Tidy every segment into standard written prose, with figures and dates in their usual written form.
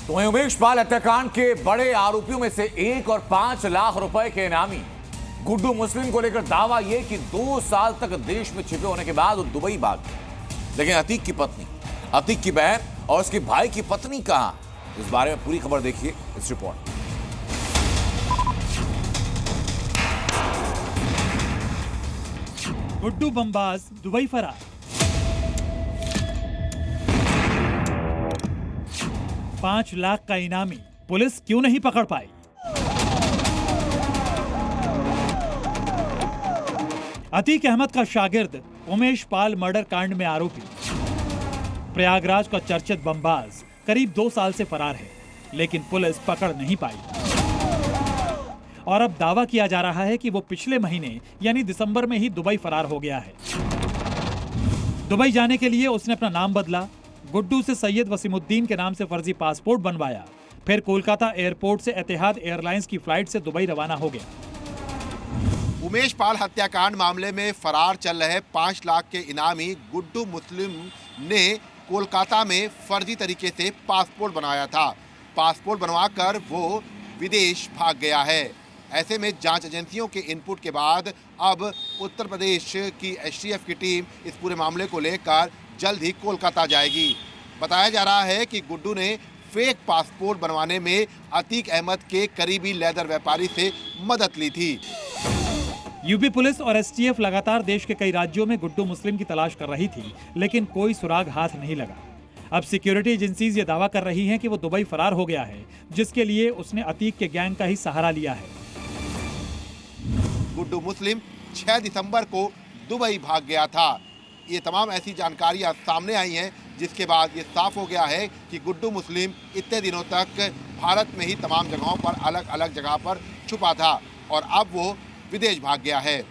तो वहीं उमेश पाल हत्याकांड के बड़े आरोपियों में से एक और 5 लाख रुपए के इनामी गुड्डू मुस्लिम को लेकर दावा यह कि 2 साल तक देश में छिपे होने के बाद वो दुबई भाग गए। लेकिन अतीक की पत्नी, अतीक की बहन और उसके भाई की पत्नी कहां, इस बारे में पूरी खबर देखिए इस रिपोर्ट। गुड्डू बमबाज दुबई फरार। 5 लाख का इनामी पुलिस क्यों नहीं पकड़ पाई? अतीक अहमद का शागिर्द उमेश पाल मर्डर कांड में आरोपी प्रयागराज का चर्चित बमबाज करीब 2 साल से फरार है, लेकिन पुलिस पकड़ नहीं पाई। और अब दावा किया जा रहा है कि वो पिछले महीने यानी दिसंबर में ही दुबई फरार हो गया है। दुबई जाने के लिए उसने अपना नाम बदला, गुड्डू से सैयद वसीमुद्दीन के नाम से फर्जी पासपोर्ट बनवाया, फिर कोलकाता एयरपोर्ट से एतिहाद एयरलाइंस की फ्लाइट से दुबई रवाना हो गया। उमेश पाल हत्याकांड मामले में फरार चल रहे 5 लाख के इनामी गुड्डू मुस्लिम ने कोलकाता में फर्जी तरीके से पासपोर्ट बनाया था। पासपोर्ट बनवाकर वो विदेश भाग गया है। ऐसे में जांच एजेंसियों के इनपुट के बाद अब उत्तर प्रदेश की एसटीएफ की टीम इस पूरे मामले को लेकर जल्द ही कोलकाता जाएगी। बताया जा रहा है कि गुड्डू ने फेक पासपोर्ट बनवाने में अतीक अहमद के करीबी लेदर व्यापारी से मदद ली थी। यूपी पुलिस और एसटीएफ लगातार देश के कई राज्यों में गुड्डू मुस्लिम की तलाश कर रही थी, लेकिन कोई सुराग हाथ नहीं लगा। अब सिक्योरिटी एजेंसीज ये दावा कर रही हैं कि वो दुबई फरार हो गया है, जिसके लिए उसने अतीक के गैंग का ही सहारा लिया है। गुड्डू मुस्लिम 6 दिसंबर को दुबई भाग गया था। ये तमाम ऐसी जानकारियां सामने आई हैं, जिसके बाद ये साफ हो गया है कि गुड्डू मुस्लिम इतने दिनों तक भारत में ही तमाम जगहों पर अलग अलग जगह पर छुपा था और अब वो विदेश भाग गया है।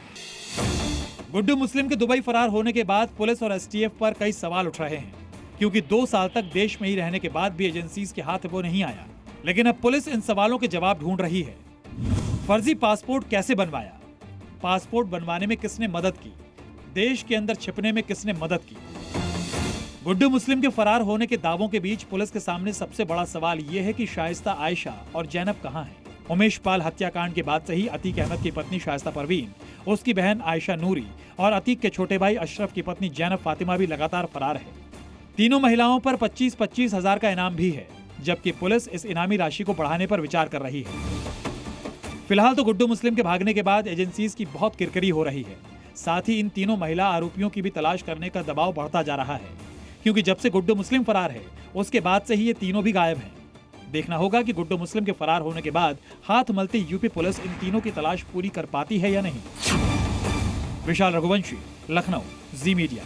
गुड्डू मुस्लिम के दुबई फरार होने के बाद पुलिस और एसटीएफ पर कई सवाल उठ रहे हैं, क्योंकि 2 साल तक देश में ही रहने के बाद भी एजेंसीज के हाथ वो नहीं आया। लेकिन अब पुलिस इन सवालों के जवाब ढूंढ रही है। फर्जी पासपोर्ट कैसे बनवाया? पासपोर्ट बनवाने में किसने मदद की? देश के अंदर छिपने में किसने मदद की? गुड्डू मुस्लिम के फरार होने के दावों के बीच पुलिस के सामने सबसे बड़ा सवाल यह है कि शाइस्ता आयशा और जैनब कहां हैं? उमेश पाल हत्याकांड के बाद से ही अतीक अहमद की पत्नी शाइस्ता परवीन, उसकी बहन आयशा नूरी और अतीक के छोटे भाई अशरफ की पत्नी जैनब फातिमा भी लगातार फरार है। तीनों महिलाओं पर 25-25 हजार का इनाम भी है, जबकि पुलिस इस इनामी राशि को बढ़ाने पर विचार कर रही है। फिलहाल तो गुड्डू मुस्लिम के भागने के बाद एजेंसीज की बहुत किरकिरी हो रही है। साथ ही इन तीनों महिला आरोपियों की भी तलाश करने का दबाव बढ़ता जा रहा है, क्योंकि जब से गुड्डू मुस्लिम फरार है उसके बाद से ही ये तीनों भी गायब हैं। देखना होगा कि गुड्डू मुस्लिम के फरार होने के बाद हाथ मलती यूपी पुलिस इन तीनों की तलाश पूरी कर पाती है या नहीं। विशाल रघुवंशी, लखनऊ, जी मीडिया।